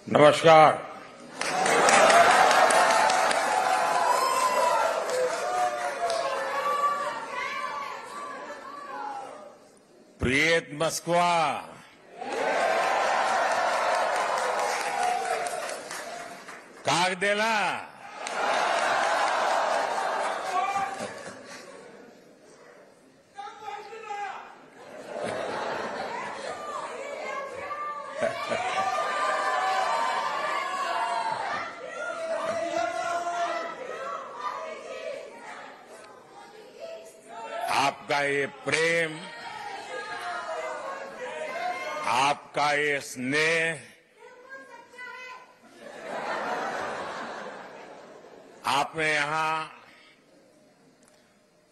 नमस्कार। Привет, Москва! Как дела? आपका ये प्रेम, आपका ये स्नेह, आपने यहां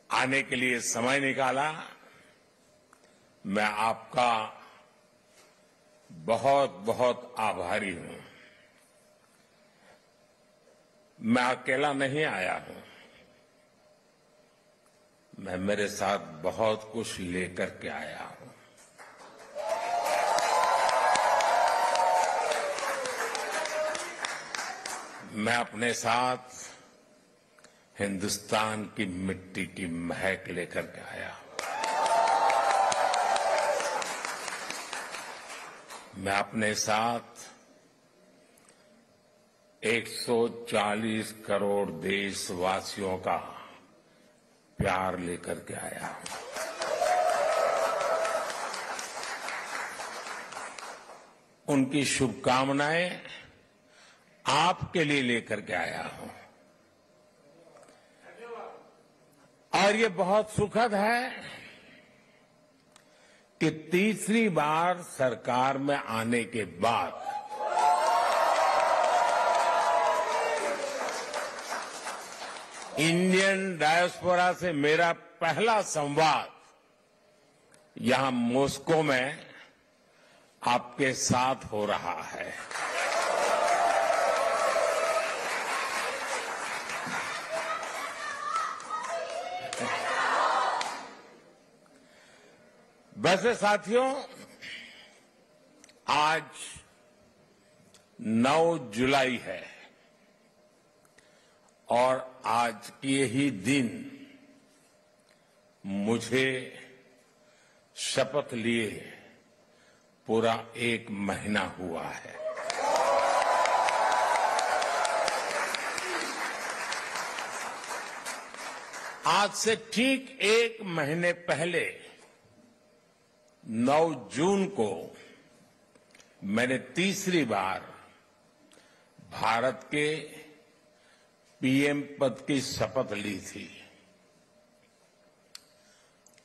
आने के लिए समय निकाला, मैं आपका बहुत बहुत आभारी हूं। मैं अकेला नहीं आया हूं, मैं मेरे साथ बहुत कुछ लेकर के आया हूं। मैं अपने साथ हिंदुस्तान की मिट्टी की महक लेकर के आया हूं। मैं अपने साथ 140 करोड़ देशवासियों का प्यार लेकर के आया हूं। उनकी शुभकामनाएं आपके लिए लेकर के आया हूं। और ये बहुत सुखद है कि तीसरी बार सरकार में आने के बाद इंडियन डायस्पोरा से मेरा पहला संवाद यहां मॉस्को में आपके साथ हो रहा है। वैसे साथियों, आज 9 जुलाई है और आज के ही दिन मुझे शपथ लिए पूरा 1 महीना हुआ है। आज से ठीक 1 महीने पहले 9 जून को मैंने तीसरी बार भारत के पीएम पद की शपथ ली थी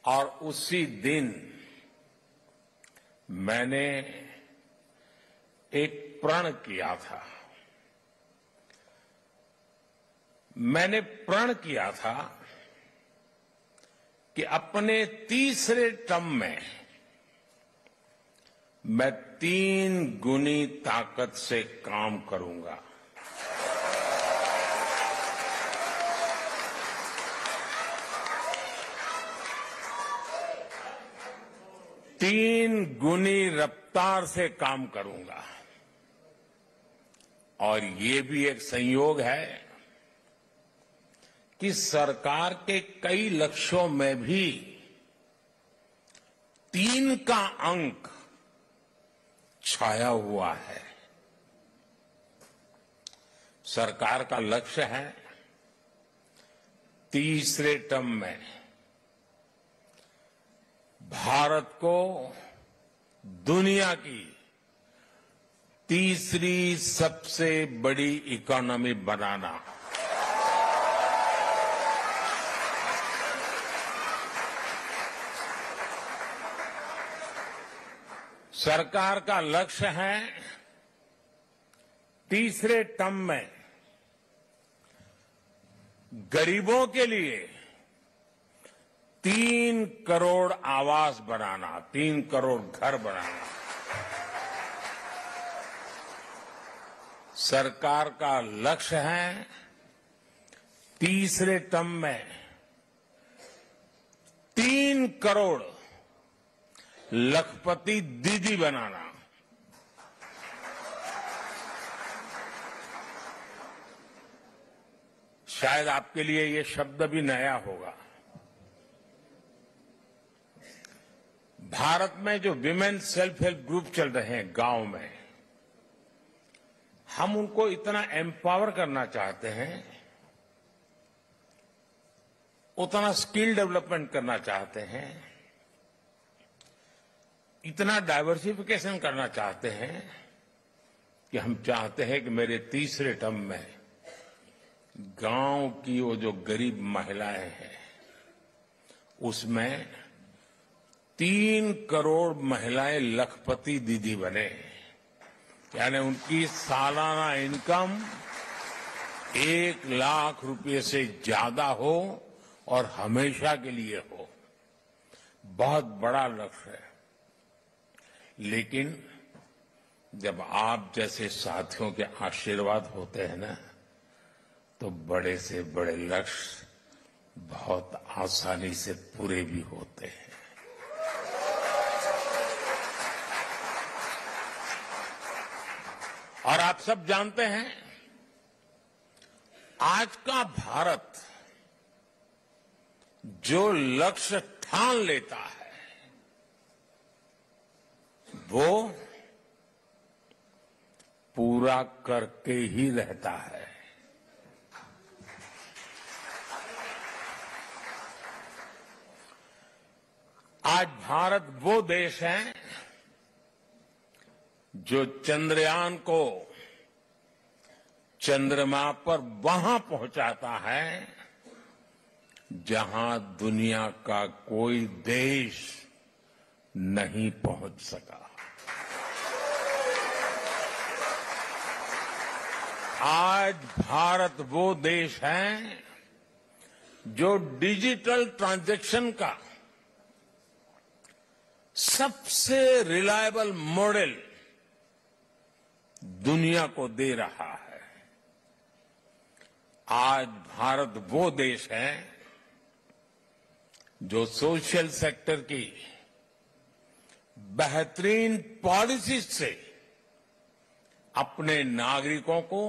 और उसी दिन मैंने एक प्रण किया था। मैंने प्रण किया था कि अपने तीसरे टर्म में मैं 3 गुनी ताकत से काम करूंगा। तीन गुनी रफ्तार से काम करूंगा। और ये भी एक संयोग है कि सरकार के कई लक्ष्यों में भी 3 का अंक छाया हुआ है। सरकार का लक्ष्य है तीसरे टर्म में भारत को दुनिया की तीसरी सबसे बड़ी इकोनॉमी बनाना। सरकार का लक्ष्य है तीसरे टर्म में गरीबों के लिए 3 करोड़ आवास बनाना, 3 करोड़ घर बनाना। सरकार का लक्ष्य है तीसरे टर्म में 3 करोड़ लखपति दीदी बनाना। शायद आपके लिए ये शब्द भी नया होगा। भारत में जो विमेन सेल्फ हेल्प ग्रुप चल रहे हैं गांव में, हम उनको इतना एम्पावर करना चाहते हैं, उतना स्किल डेवलपमेंट करना चाहते हैं, इतना डाइवर्सिफिकेशन करना चाहते हैं कि हम चाहते हैं कि मेरे तीसरे टर्म में गांव की वो जो गरीब महिलाएं हैं उसमें 3 करोड़ महिलाएं लखपति दीदी बने, यानी उनकी सालाना इनकम 1 लाख रुपए से ज्यादा हो और हमेशा के लिए हो। बहुत बड़ा लक्ष्य है, लेकिन जब आप जैसे साथियों के आशीर्वाद होते हैं ना, तो बड़े से बड़े लक्ष्य बहुत आसानी से पूरे भी होते हैं। और आप सब जानते हैं, आज का भारत जो लक्ष्य ठान लेता है वो पूरा करके ही रहता है। आज भारत वो देश है जो चंद्रयान को चंद्रमा पर वहां पहुंचाता है जहां दुनिया का कोई देश नहीं पहुंच सका। आज भारत वो देश है जो डिजिटल ट्रांजैक्शन का सबसे रिलायबल मॉडल दुनिया को दे रहा है। आज भारत वो देश है जो सोशल सेक्टर की बेहतरीन पॉलिसी से अपने नागरिकों को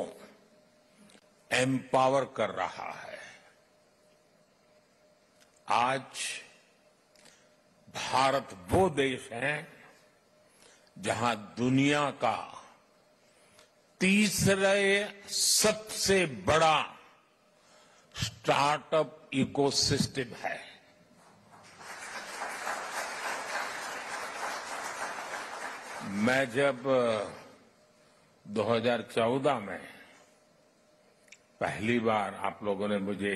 एम्पावर कर रहा है। आज भारत वो देश है जहां दुनिया का तीसरे सबसे बड़ा स्टार्टअप इकोसिस्टम है। मैं जब 2014 में पहली बार आप लोगों ने मुझे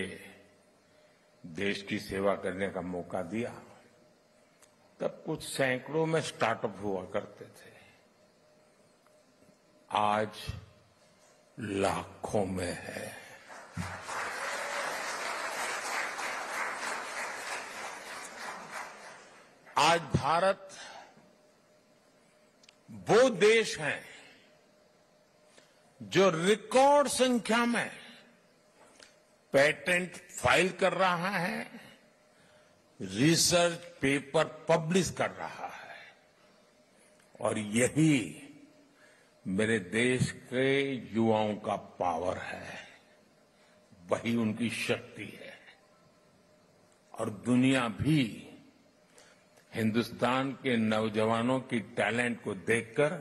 देश की सेवा करने का मौका दिया, तब कुछ सैकड़ों में स्टार्टअप हुआ करते थे। आज लाखों में है। आज भारत वो देश है जो रिकॉर्ड संख्या में पेटेंट फाइल कर रहा है, रिसर्च पेपर पब्लिश कर रहा है, और यही मेरे देश के युवाओं का पावर है, वही उनकी शक्ति है। और दुनिया भी हिंदुस्तान के नौजवानों की टैलेंट को देखकर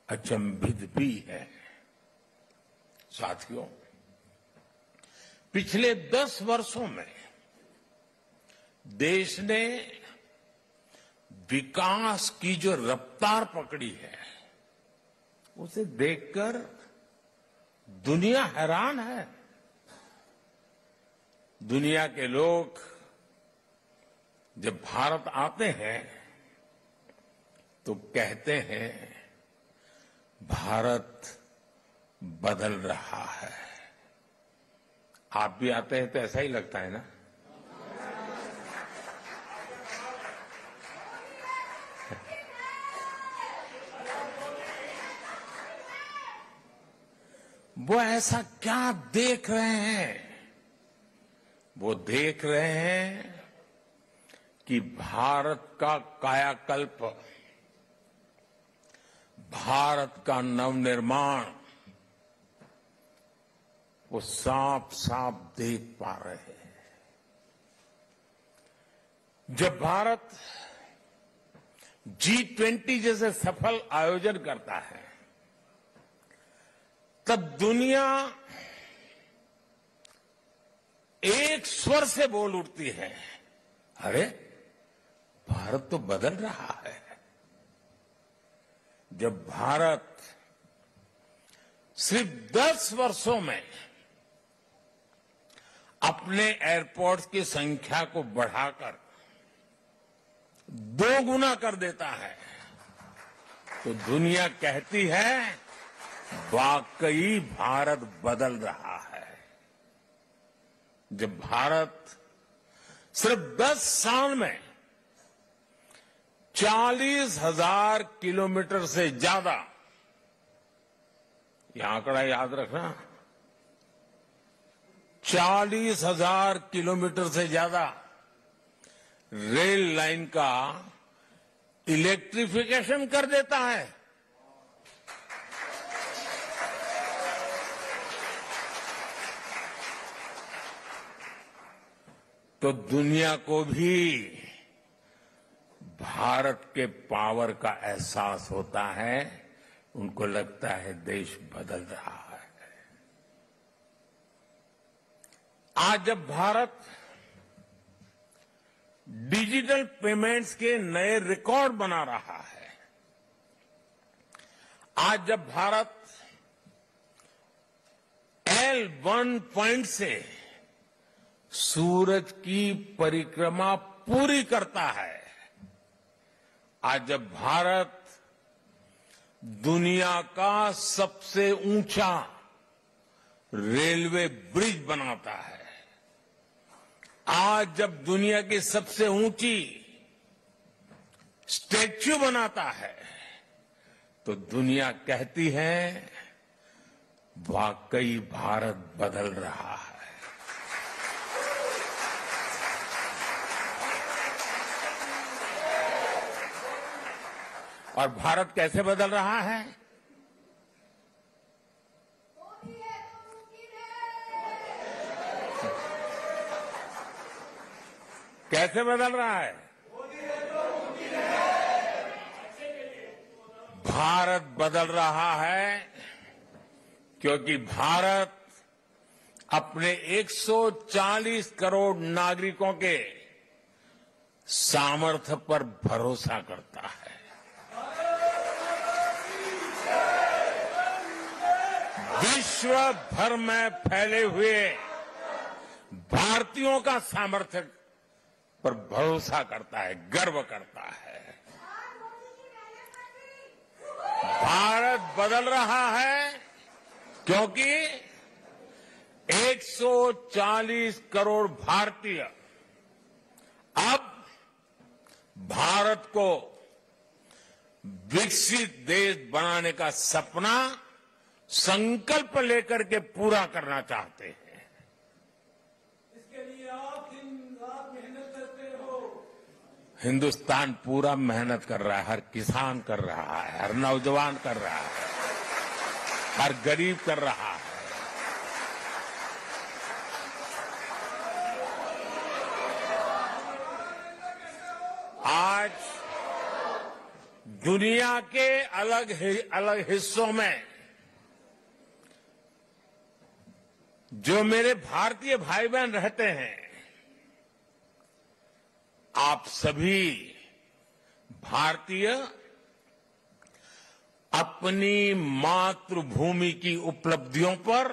अचंभित भी है। साथियों, पिछले 10 वर्षों में देश ने विकास की जो रफ्तार पकड़ी है, उसे देखकर दुनिया हैरान है। दुनिया के लोग जब भारत आते हैं तो कहते हैं भारत बदल रहा है। आप भी आते हैं तो ऐसा ही लगता है ना? वो ऐसा क्या देख रहे हैं? वो देख रहे हैं कि भारत का कायाकल्प, भारत का नवनिर्माण वो साफ साफ देख पा रहे हैं। जब भारत G20 जैसे सफल आयोजन करता है, तब दुनिया एक स्वर से बोल उठती है, अरे भारत तो बदल रहा है। जब भारत सिर्फ 10 वर्षों में अपने एयरपोर्ट्स की संख्या को बढ़ाकर 2 गुना कर देता है, तो दुनिया कहती है वाकई भारत बदल रहा है। जब भारत सिर्फ 10 साल में 40,000 किलोमीटर से ज्यादा, यह आंकड़ा याद रखना, 40,000 किलोमीटर से ज्यादा रेल लाइन का इलेक्ट्रिफिकेशन कर देता है, तो दुनिया को भी भारत के पावर का एहसास होता है। उनको लगता है देश बदल रहा है। आज जब भारत डिजिटल पेमेंट्स के नए रिकॉर्ड बना रहा है, आज जब भारत L1 पॉइंट से सूरज की परिक्रमा पूरी करता है, आज जब भारत दुनिया का सबसे ऊंचा रेलवे ब्रिज बनाता है, आज जब दुनिया की सबसे ऊंची स्टैच्यू बनाता है, तो दुनिया कहती है वाकई भारत बदल रहा है। और भारत कैसे बदल रहा है? कैसे बदल रहा है? भारत बदल रहा है क्योंकि भारत अपने 140 करोड़ नागरिकों के सामर्थ्य पर भरोसा करता है। विश्व भर में फैले हुए भारतीयों का सामर्थ्य पर भरोसा करता है, गर्व करता है। भारत बदल रहा है क्योंकि 140 करोड़ भारतीय अब भारत को विकसित देश बनाने का सपना संकल्प लेकर के पूरा करना चाहते हैं। इसके लिए आप दिन रात मेहनत करते हो। हिंदुस्तान पूरा मेहनत कर रहा है, हर किसान कर रहा है, हर नौजवान कर रहा है, हर गरीब कर रहा है। आज दुनिया के अलग हिस्सों में जो मेरे भारतीय भाई बहन रहते हैं, आप सभी भारतीय अपनी मातृभूमि की उपलब्धियों पर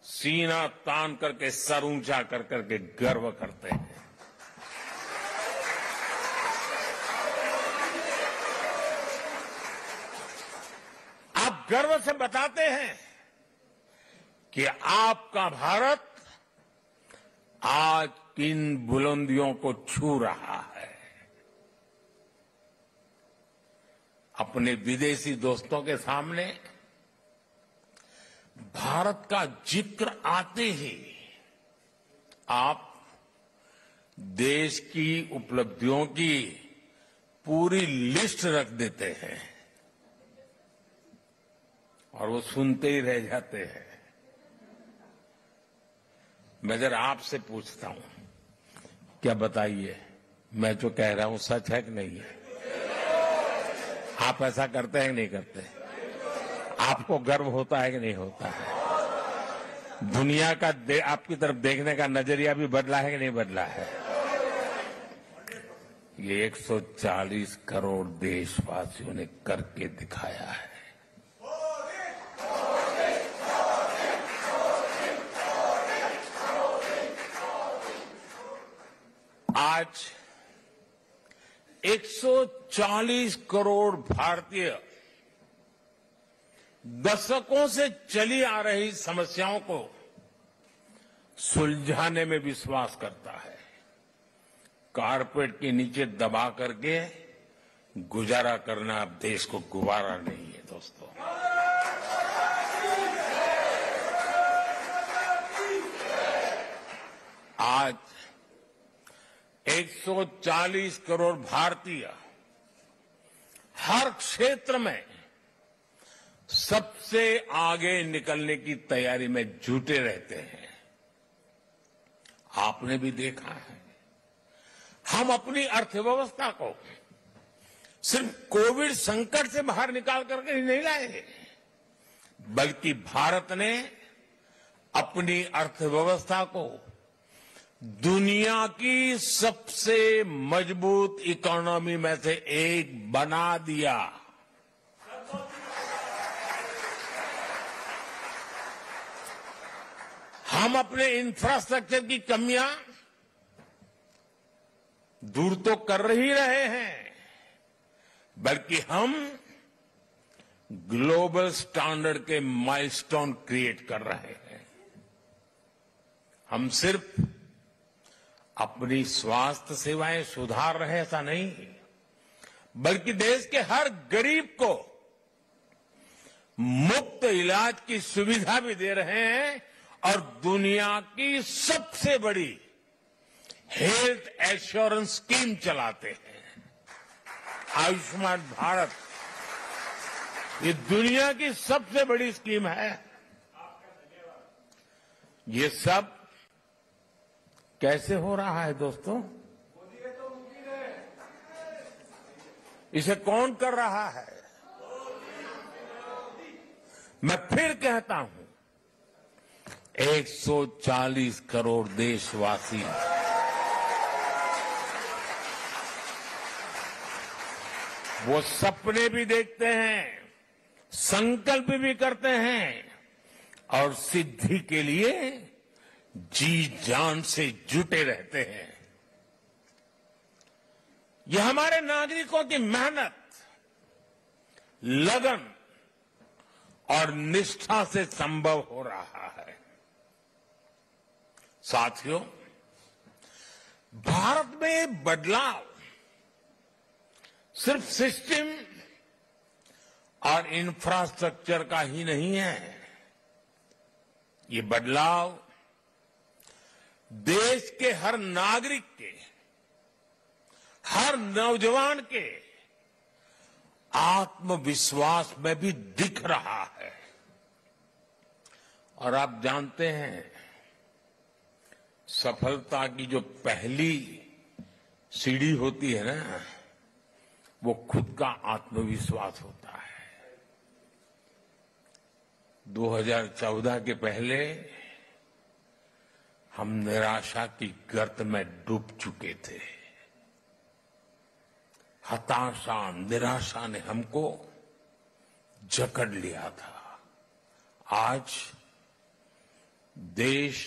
सीना तान करके, सर ऊंचा कर करके गर्व करते हैं। आप गर्व से बताते हैं कि आपका भारत आज किन बुलंदियों को छू रहा है। अपने विदेशी दोस्तों के सामने भारत का जिक्र आते ही आप देश की उपलब्धियों की पूरी लिस्ट रख देते हैं और वो सुनते ही रह जाते हैं। मैं जरा आपसे पूछता हूं, क्या बताइए, मैं जो कह रहा हूं सच है कि नहीं है? आप ऐसा करते हैं कि नहीं करते? आपको गर्व होता है कि नहीं होता है? दुनिया का आपकी तरफ देखने का नजरिया भी बदला है कि नहीं बदला है? ये 140 करोड़ देशवासियों ने करके दिखाया है। आज 140 करोड़ भारतीय दशकों से चली आ रही समस्याओं को सुलझाने में विश्वास करता है। कारपेट के नीचे दबा करके गुजारा करना अब देश को गुवारा नहीं है दोस्तों। आज 140 करोड़ भारतीय हर क्षेत्र में सबसे आगे निकलने की तैयारी में जुटे रहते हैं। आपने भी देखा है, हम अपनी अर्थव्यवस्था को सिर्फ कोविड संकट से बाहर निकाल करके ही नहीं लाए, बल्कि भारत ने अपनी अर्थव्यवस्था को दुनिया की सबसे मजबूत इकोनॉमी में से एक बना दिया। हम अपने इंफ्रास्ट्रक्चर की कमियां दूर तो कर ही रहे हैं, बल्कि हम ग्लोबल स्टैंडर्ड के माइलस्टोन क्रिएट कर रहे हैं। हम सिर्फ अपनी स्वास्थ्य सेवाएं सुधार रहे ऐसा नहीं, बल्कि देश के हर गरीब को मुफ्त इलाज की सुविधा भी दे रहे हैं और दुनिया की सबसे बड़ी हेल्थ एश्योरेंस स्कीम चलाते हैं। आयुष्मान भारत ये दुनिया की सबसे बड़ी स्कीम है। ये सब कैसे हो रहा है दोस्तों? इसे कौन कर रहा है? मैं फिर कहता हूं, 140 करोड़ देशवासी वो सपने भी देखते हैं, संकल्प भी करते हैं और सिद्धि के लिए जी जान से जुटे रहते हैं। यह हमारे नागरिकों की मेहनत, लगन और निष्ठा से संभव हो रहा है। साथियों, भारत में बदलाव सिर्फ सिस्टम और इंफ्रास्ट्रक्चर का ही नहीं है। ये बदलाव देश के हर नागरिक के, हर नौजवान के आत्मविश्वास में भी दिख रहा है। और आप जानते हैं, सफलता की जो पहली सीढ़ी होती है ना, वो खुद का आत्मविश्वास होता है। 2014 के पहले हम निराशा की गर्त में डूब चुके थे। हताशा, निराशा ने हमको जकड़ लिया था। आज देश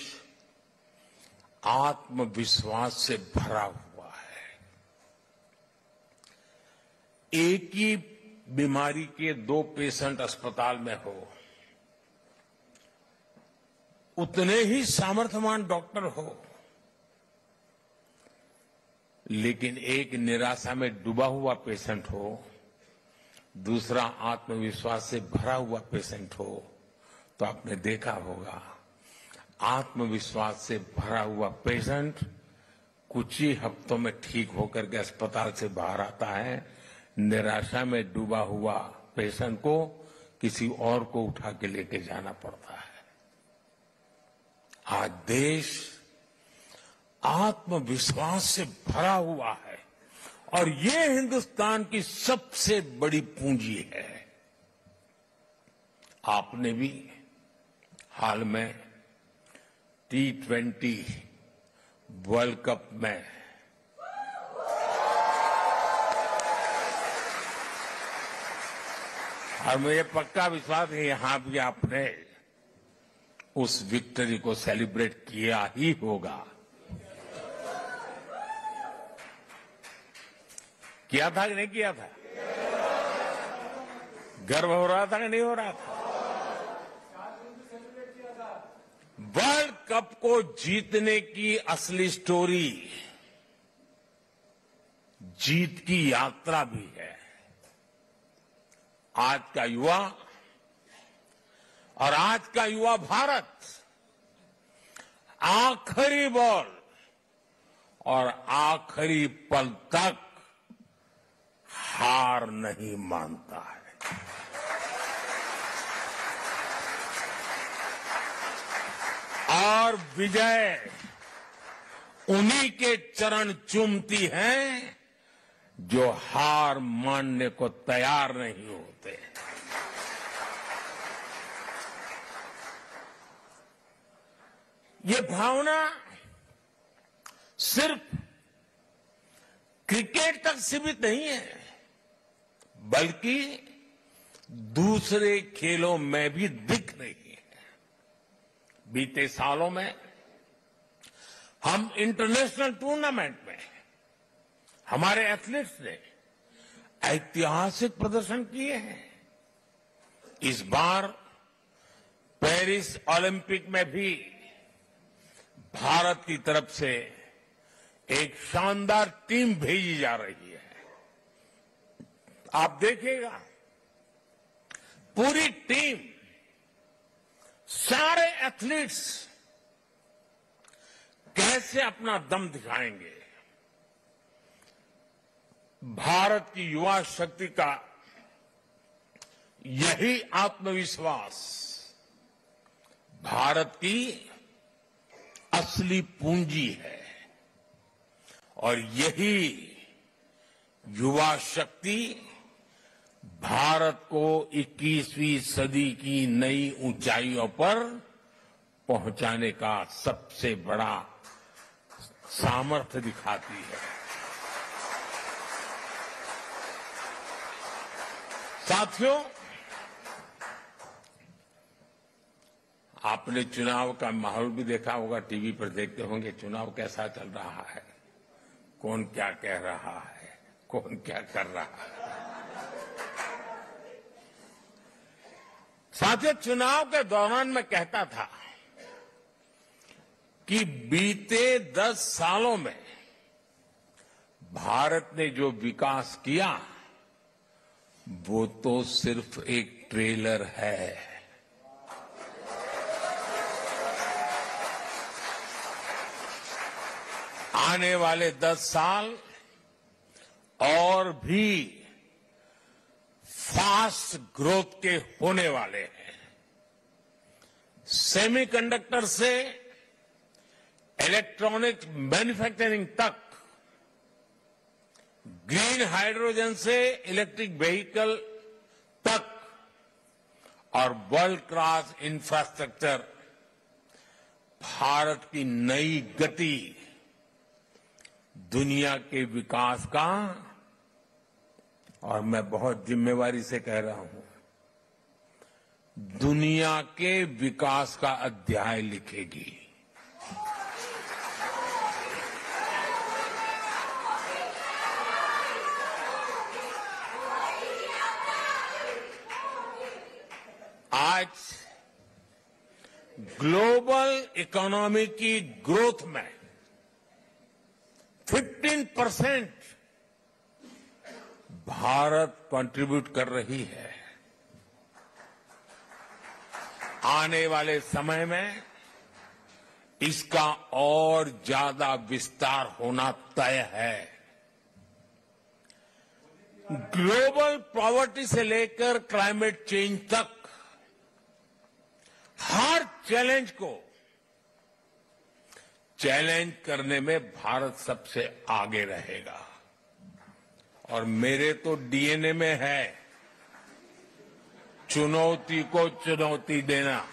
आत्मविश्वास से भरा हुआ है। एक ही बीमारी के 2 पेशेंट अस्पताल में हो, उतने ही सामर्थ्यवान डॉक्टर हो, लेकिन एक निराशा में डूबा हुआ पेशेंट हो, दूसरा आत्मविश्वास से भरा हुआ पेशेंट हो, तो आपने देखा होगा आत्मविश्वास से भरा हुआ पेशेंट कुछ ही हफ्तों में ठीक होकर के अस्पताल से बाहर आता है। निराशा में डूबा हुआ पेशेंट को किसी और को उठा के लेके जाना पड़ता है। आज देश आत्मविश्वास से भरा हुआ है और ये हिंदुस्तान की सबसे बड़ी पूंजी है। आपने भी हाल में T20 वर्ल्ड कप में और मुझे पक्का विश्वास है यहां भी आपने उस विक्ट्री को सेलिब्रेट किया ही होगा। किया था कि नहीं किया था? गर्व हो रहा था कि नहीं हो रहा था? वर्ल्ड कप को जीतने की असली स्टोरी जीत की यात्रा भी है। आज का युवा और आज का युवा भारत आखिरी बॉल और आखिरी पल तक हार नहीं मानता है। और विजय उन्हीं के चरण चूमती है जो हार मानने को तैयार नहीं होते। ये भावना सिर्फ क्रिकेट तक सीमित नहीं है, बल्कि दूसरे खेलों में भी दिख रही है। बीते सालों में हम इंटरनेशनल टूर्नामेंट में हमारे एथलीट्स ने ऐतिहासिक प्रदर्शन किए हैं। इस बार पेरिस ओलंपिक में भी भारत की तरफ से एक शानदार टीम भेजी जा रही है। आप देखिएगा, पूरी टीम, सारे एथलीट्स कैसे अपना दम दिखाएंगे। भारत की युवा शक्ति का यही आत्मविश्वास भारत की असली पूंजी है और यही युवा शक्ति भारत को 21वीं सदी की नई ऊंचाइयों पर पहुंचाने का सबसे बड़ा सामर्थ्य दिखाती है। साथियों, आपने चुनाव का माहौल भी देखा होगा, टीवी पर देखते होंगे चुनाव कैसा चल रहा है, कौन क्या कह रहा है, कौन क्या कर रहा है। साथियों, चुनाव के दौरान मैं कहता था कि बीते 10 सालों में भारत ने जो विकास किया वो तो सिर्फ एक ट्रेलर है। आने वाले 10 साल और भी फास्ट ग्रोथ के होने वाले हैं। सेमीकंडक्टर से इलेक्ट्रॉनिक मैन्युफैक्चरिंग तक, ग्रीन हाइड्रोजन से इलेक्ट्रिक व्हीकल तक और वर्ल्ड क्लास इंफ्रास्ट्रक्चर, भारत की नई गति दुनिया के विकास का, और मैं बहुत जिम्मेवारी से कह रहा हूं, दुनिया के विकास का अध्याय लिखेगी। आज ग्लोबल इकोनॉमी की ग्रोथ में 15% भारत कंट्रीब्यूट कर रही है। आने वाले समय में इसका और ज्यादा विस्तार होना तय है। ग्लोबल पॉवर्टी से लेकर क्लाइमेट चेंज तक हर चैलेंज को चैलेंज करने में भारत सबसे आगे रहेगा और मेरे तो डीएनए में है चुनौती को चुनौती देना।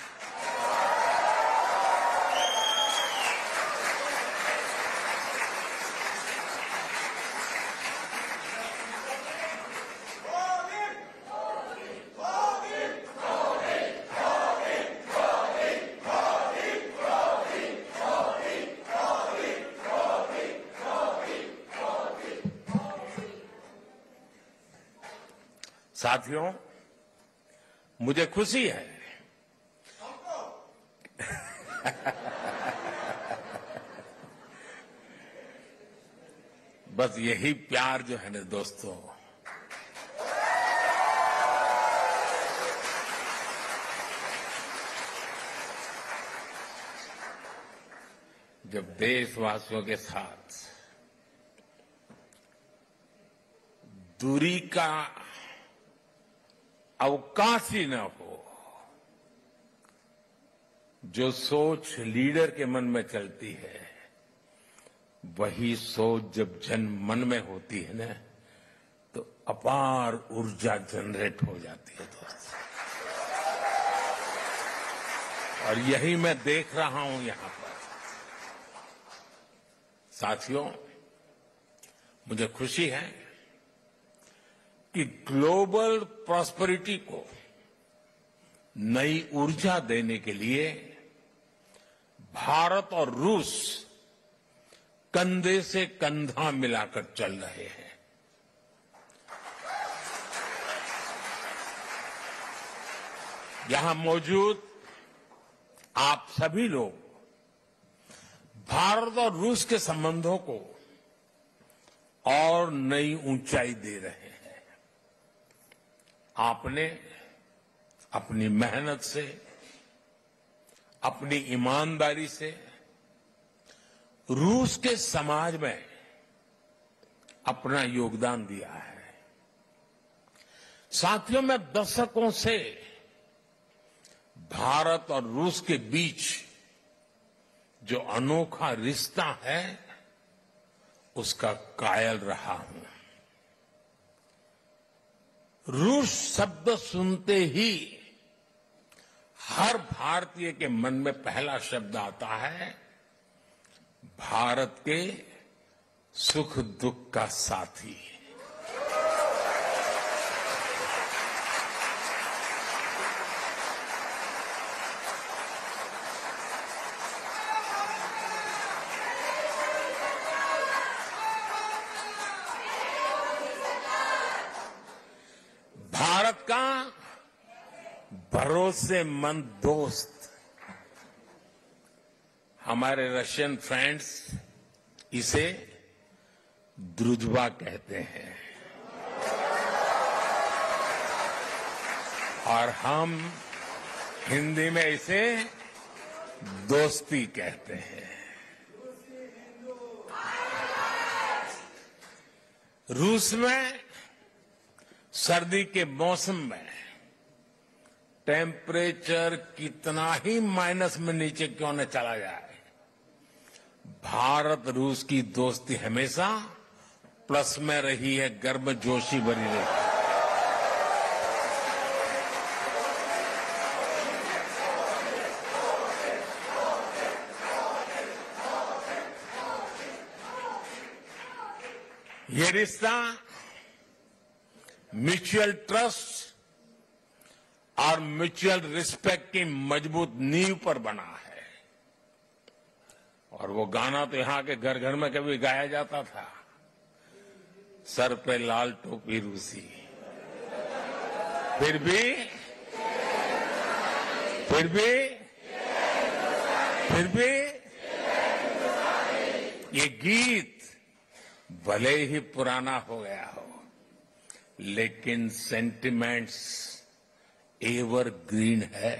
साथियों, मुझे खुशी है बस यही प्यार जो है ना दोस्तों, जब देशवासियों के साथ दूरी का अवकाश ही न हो, जो सोच लीडर के मन में चलती है वही सोच जब जन मन में होती है ना तो अपार ऊर्जा जनरेट हो जाती है दोस्तों। और यही मैं देख रहा हूं यहां पर। साथियों, मुझे खुशी है कि ग्लोबल प्रॉस्पेरिटी को नई ऊर्जा देने के लिए भारत और रूस कंधे से कंधा मिलाकर चल रहे हैं। यहां मौजूद आप सभी लोग भारत और रूस के संबंधों को और नई ऊंचाई दे रहे हैं। आपने अपनी मेहनत से, अपनी ईमानदारी से रूस के समाज में अपना योगदान दिया है। साथियों, मैं दशकों से भारत और रूस के बीच जो अनोखा रिश्ता है उसका कायल रहा हूं। रूस शब्द सुनते ही हर भारतीय के मन में पहला शब्द आता है भारत के सुख दुख का साथी। भारत का भरोसेमंद दोस्त। हमारे रशियन फ्रेंड्स इसे द्रुजबा कहते हैं और हम हिंदी में इसे दोस्ती कहते हैं। रूस में सर्दी के मौसम में टेम्परेचर कितना ही माइनस में नीचे क्यों न चला जाए, भारत रूस की दोस्ती हमेशा प्लस में रही है, गर्मजोशी बनी रही। ये रिश्ता म्यूचुअल ट्रस्ट और म्यूचुअल रिस्पेक्ट की मजबूत नींव पर बना है। और वो गाना तो यहां के घर घर में कभी गाया जाता था, सर पे लाल टोपी रूसी, फिर भी ये गीत भले ही पुराना हो गया हो लेकिन सेंटिमेंट्स एवरग्रीन है।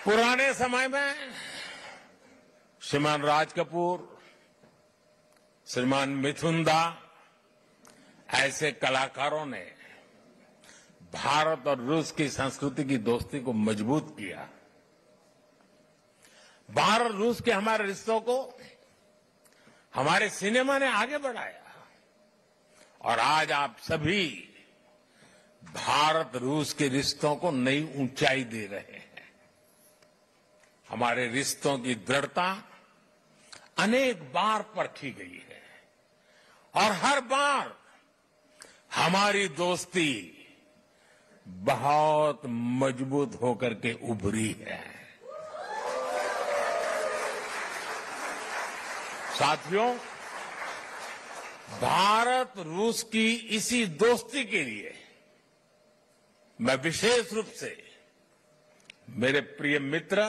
पुराने समय में श्रीमान राज कपूर, श्रीमान मिथुन दा ऐसे कलाकारों ने भारत और रूस की संस्कृति की दोस्ती को मजबूत किया। भारत रूस के हमारे रिश्तों को हमारे सिनेमा ने आगे बढ़ाया और आज आप सभी भारत रूस के रिश्तों को नई ऊंचाई दे रहे हैं। हमारे रिश्तों की दृढ़ता अनेक बार परखी गई है और हर बार हमारी दोस्ती बहुत मजबूत होकर के उभरी है। साथियों, भारत रूस की इसी दोस्ती के लिए मैं विशेष रूप से मेरे प्रिय मित्र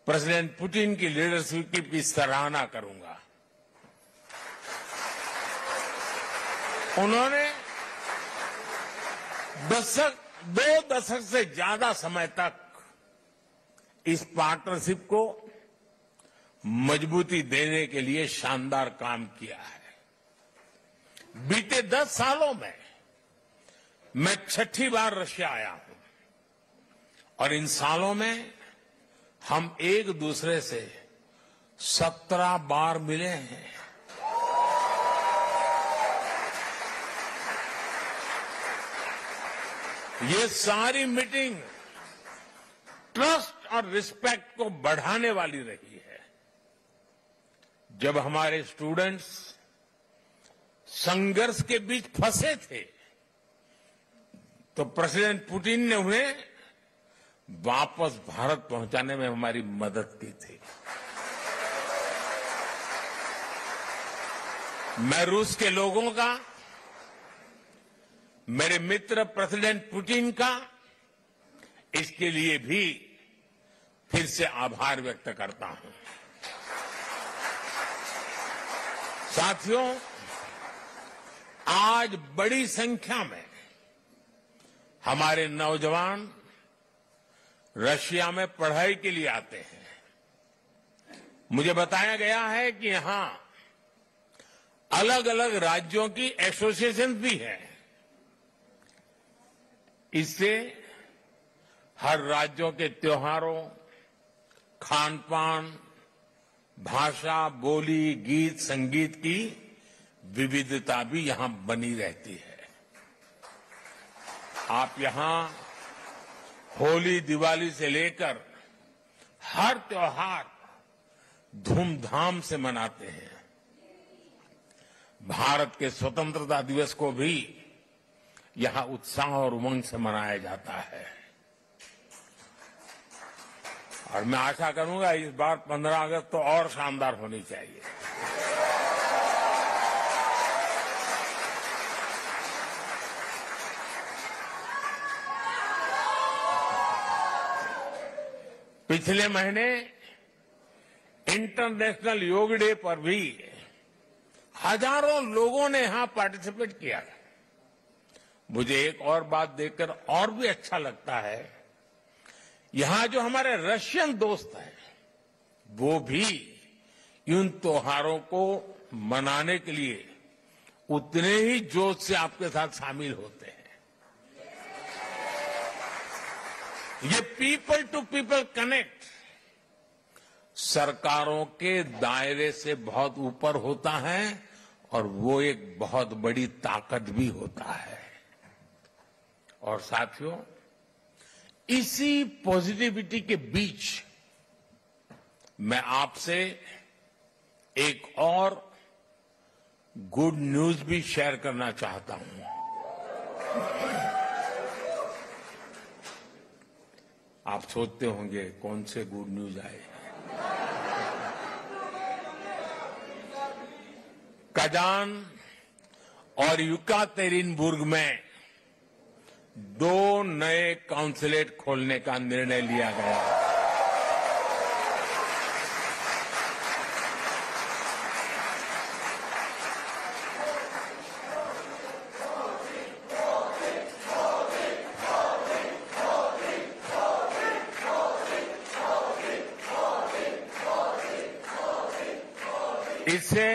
प्रेसिडेंट पुतिन की लीडरशिप की सराहना करूंगा। उन्होंने दो दशक से ज्यादा समय तक इस पार्टनरशिप को मजबूती देने के लिए शानदार काम किया है। बीते 10 सालों में मैं 6ठी बार रशिया आया हूं और इन सालों में हम एक दूसरे से 17 बार मिले हैं। ये सारी मीटिंग ट्रस्ट और रिस्पेक्ट को बढ़ाने वाली रही है। जब हमारे स्टूडेंट्स संघर्ष के बीच फंसे थे तो प्रेसिडेंट पुतिन ने उन्हें वापस भारत पहुंचाने में हमारी मदद की थी। मैं रूस के लोगों का, मेरे मित्र प्रेसिडेंट पुतिन का इसके लिए भी फिर से आभार व्यक्त करता हूं। साथियों, आज बड़ी संख्या में हमारे नौजवान रशिया में पढ़ाई के लिए आते हैं। मुझे बताया गया है कि यहां अलग अलग राज्यों की एसोसिएशन भी है। इससे हर राज्यों के त्योहारों, खान पान, भाषा, बोली, गीत, संगीत की विविधता भी यहां बनी रहती है। आप यहां होली, दिवाली से लेकर हर त्योहार धूमधाम से मनाते हैं। भारत के स्वतंत्रता दिवस को भी यहां उत्साह और उमंग से मनाया जाता है और मैं आशा करूंगा इस बार 15 अगस्त तो और शानदार होनी चाहिए। पिछले महीने इंटरनेशनल योग डे पर भी हजारों लोगों ने यहां पार्टिसिपेट किया। मुझे एक और बात देखकर और भी अच्छा लगता है, यहां जो हमारे रशियन दोस्त हैं वो भी इन त्योहारों को मनाने के लिए उतने ही जोश से आपके साथ शामिल होते हैं। ये पीपल टू पीपल कनेक्ट सरकारों के दायरे से बहुत ऊपर होता है और वो एक बहुत बड़ी ताकत भी होता है। और साथियों, इसी पॉजिटिविटी के बीच मैं आपसे एक और गुड न्यूज भी शेयर करना चाहता हूं। आप सोचते होंगे कौन से गुड न्यूज आए। कजान और युकातेरिनबुर्ग में 2 नए काउंसलेट खोलने का निर्णय लिया गया। इससे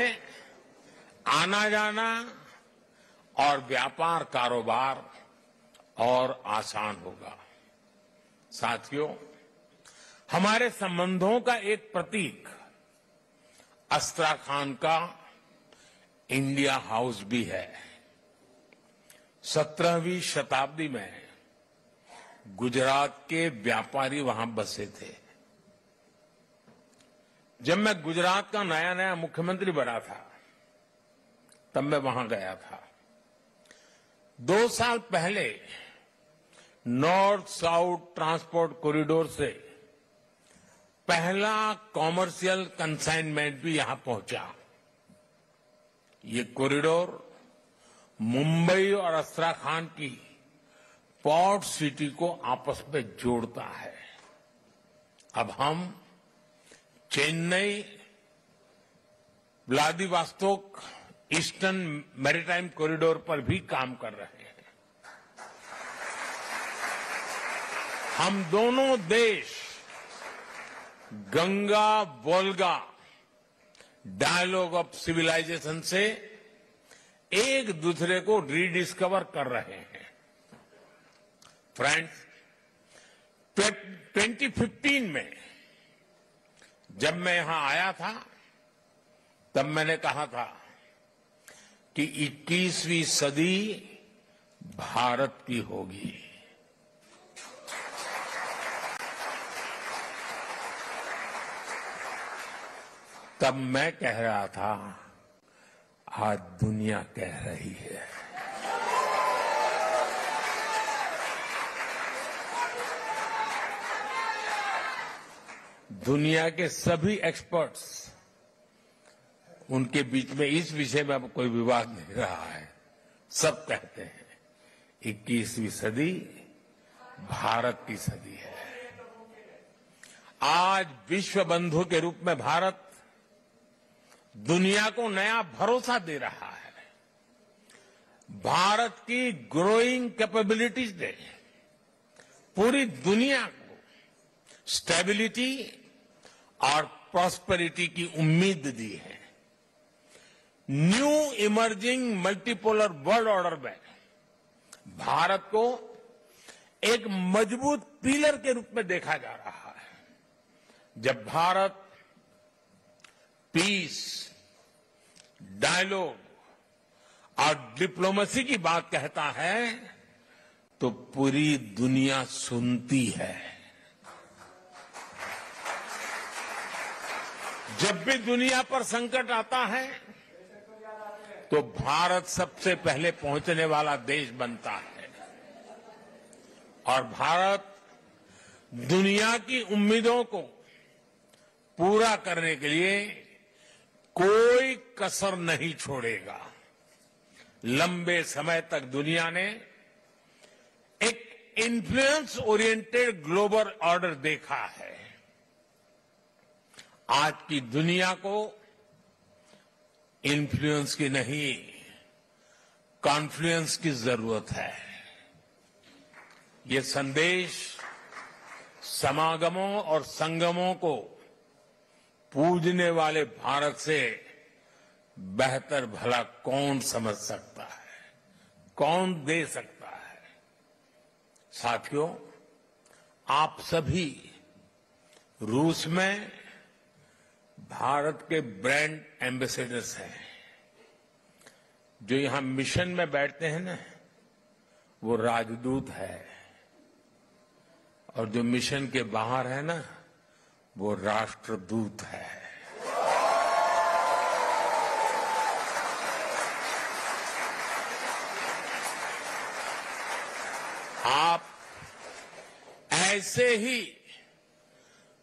आना जाना और व्यापार कारोबार और आसान होगा। साथियों, हमारे संबंधों का एक प्रतीक अस्त्राखान का इंडिया हाउस भी है। 17वीं शताब्दी में गुजरात के व्यापारी वहां बसे थे। जब मैं गुजरात का नया नया मुख्यमंत्री बना था तब मैं वहां गया था। 2 साल पहले नॉर्थ साउथ ट्रांसपोर्ट कॉरिडोर से पहला कॉमर्शियल कंसाइनमेंट भी यहां पहुंचा। ये कॉरिडोर मुंबई और अस्त्राखान की पोर्ट सिटी को आपस में जोड़ता है। अब हम Chennai Vladivostok eastern maritime corridor पर भी काम कर रहे हैं। हम दोनों देश Ganga Volga dialogue of civilisation से एक दूसरे को रीडिस्कवर कर रहे हैं। फ्रेंड्स, 2015 में जब मैं यहां आया था तब मैंने कहा था कि 21वीं सदी भारत की होगी। तब मैं कह रहा था, आज दुनिया कह रही है। दुनिया के सभी एक्सपर्ट्स, उनके बीच में इस विषय में अब कोई विवाद नहीं रहा है। सब कहते हैं 21वीं सदी भारत की सदी है। आज विश्व बंधु के रूप में भारत दुनिया को नया भरोसा दे रहा है। भारत की ग्रोइंग कैपेबिलिटीज ने पूरी दुनिया को स्टेबिलिटी और प्रॉस्पेरिटी की उम्मीद दी है। New emerging multipolar world order में भारत को एक मजबूत पिलर के रूप में देखा जा रहा है। जब भारत पीस, डायलॉग और डिप्लोमेसी की बात कहता है तो पूरी दुनिया सुनती है। जब भी दुनिया पर संकट आता है तो भारत सबसे पहले पहुंचने वाला देश बनता है और भारत दुनिया की उम्मीदों को पूरा करने के लिए कोई कसर नहीं छोड़ेगा। लंबे समय तक दुनिया ने एक इन्फ्लुएंस ओरिएंटेड ग्लोबल ऑर्डर देखा है। आज की दुनिया को इन्फ्लुएंस की नहीं, कॉन्फ्लुएंस की जरूरत है। ये संदेश समागमों और संगमों को पूजने वाले भारत से बेहतर भला कौन समझ सकता है, कौन दे सकता है। साथियों, आप सभी रूस में भारत के ब्रांड एम्बेसडर्स हैं। जो यहां मिशन में बैठते हैं ना, वो राजदूत है, और जो मिशन के बाहर है ना, वो राष्ट्रदूत है। आप ऐसे ही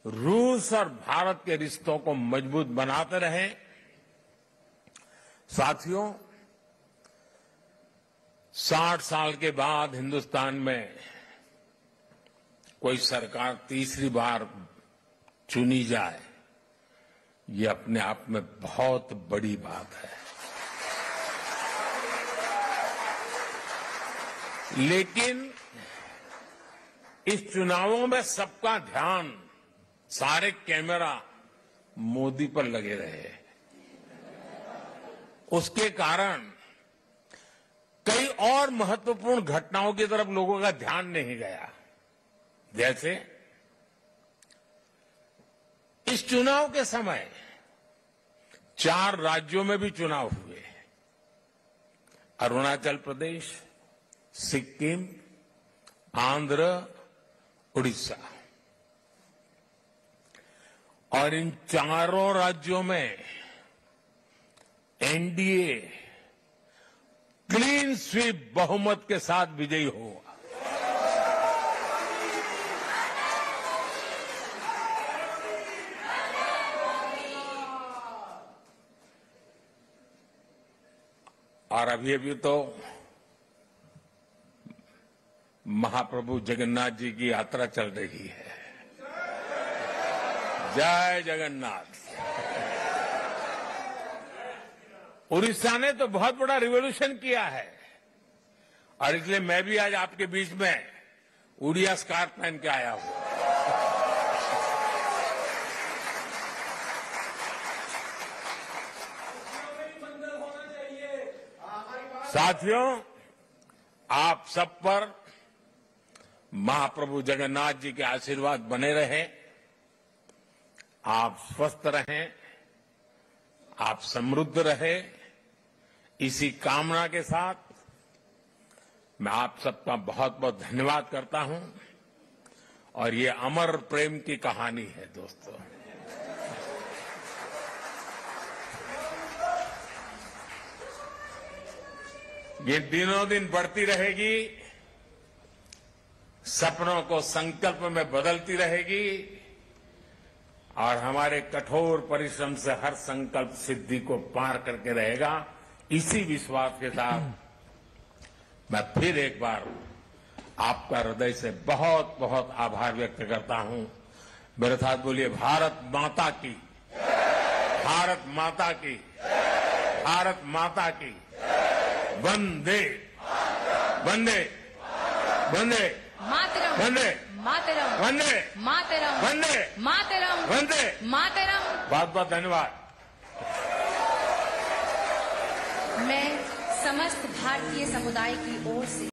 रूस और भारत के रिश्तों को मजबूत बनाते रहें। साथियों, 60 साल के बाद हिंदुस्तान में कोई सरकार तीसरी बार चुनी जाए, ये अपने आप में बहुत बड़ी बात है। लेकिन इस चुनावों में सबका ध्यान, सारे कैमरा मोदी पर लगे रहे। उसके कारण कई और महत्वपूर्ण घटनाओं की तरफ लोगों का ध्यान नहीं गया। जैसे इस चुनाव के समय 4 राज्यों में भी चुनाव हुए। अरुणाचल प्रदेश, सिक्किम, आंध्र, उड़ीसा। और इन चारों राज्यों में एनडीए क्लीन स्वीप बहुमत के साथ विजयी हुआ। और अभी तो महाप्रभु जगन्नाथ जी की यात्रा चल रही है। जय जगन्नाथ। उड़ीसा ने तो बहुत बड़ा रिवॉल्यूशन किया है और इसलिए मैं भी आज आपके बीच में उड़िया स्कार्फ पहन के आया हूं। साथियों, आप सब पर महाप्रभु जगन्नाथ जी के आशीर्वाद बने रहे। आप स्वस्थ रहें, आप समृद्ध रहे, इसी कामना के साथ मैं आप सबका बहुत बहुत धन्यवाद करता हूं। और ये अमर प्रेम की कहानी है दोस्तों। ये दिनों दिन बढ़ती रहेगी, सपनों को संकल्प में बदलती रहेगी और हमारे कठोर परिश्रम से हर संकल्प सिद्धि को पार करके रहेगा। इसी विश्वास के साथ मैं फिर एक बार आपका हृदय से बहुत बहुत आभार व्यक्त करता हूं। मेरे साथ बोलिए, भारत माता की, भारत माता की, भारत माता की। वंदे वंदे वंदे मातरम वंदे मातरम वंदे मातरम वंदे मातरम वंदे मातरम। बहुत बहुत धन्यवाद। मैं समस्त भारतीय समुदाय की ओर से